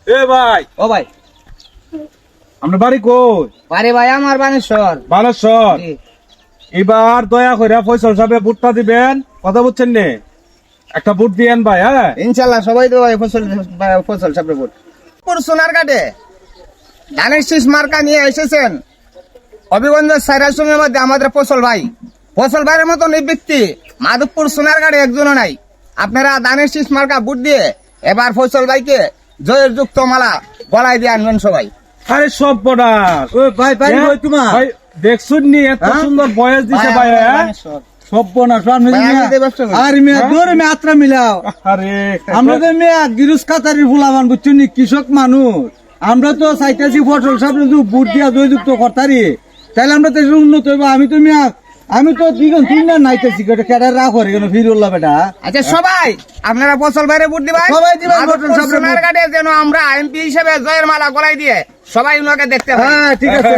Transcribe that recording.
এ ভাই, ও ভাই, আপনার বাড়ি কই? বাড়ি ভাই আমার বানেশ্বর। বালেশ্বর। জি। এবার দয়া করে ফয়সল সাহেব ভোটটা দিবেন, কথা বুঝছেন নে? একটা ভোট দিয়েন ভাই, হ্যাঁ? ইনশাল্লাহ সবাই তো ভাই ফসল সাপড়ে ভোট। সোনার কাটে ধানের শীষ মার্কা নিয়ে এসেছেন হবিগঞ্জ সাইরার সঙ্গে মধ্যে আমাদের ফসল ভাইয়ের মতন এই ব্যক্তি মাধবপুর সোনার কাটে একজনও নাই। আপনারা ধানের শীষ মার্কা ভোট দিয়ে এবার ফসল ভাইকে জয়ের যুক্ত মালা গলায় দিয়ে আনবেন সবাই। আরে সব বর্ডার ভাই ভাই কই তোমার ভাই, দেখছুন নি এত হ্যাঁ? সুন্দর বয়স দিছে ভাই, হ্যাঁ? সব না সামনে ভাই, আমি তো ব্যবসা করি। আর মেয়ে দূরে মেয়ে আত্রা মিলাও আরে আমরা তো মেয়ে গিরুস খাতারির ফুলাবান বুঝছো নি, কৃষক মানুষ আমরা তো চাইতেছি ফসল সব বুট দিয়া দইযুক্ত করতারি, তাইলে আমরা তো উন্নত হইব। আমি তো কি তুই না নাইতেছি কেটে রাখ কেন ফিরুল্লাহ বেটা। আচ্ছা সবাই আপনারা ফসল ভাইরে ভোট দিবেন। সবাই দিবেন মাধবপুর ফসল সাপড়ে সোনার ভোট। কাটে যেন আমরা এমপি হিসেবে জয়ের মালা গলায় দিয়ে সবাই উনাকে দেখতে পাই। হ্যাঁ ঠিক আছে।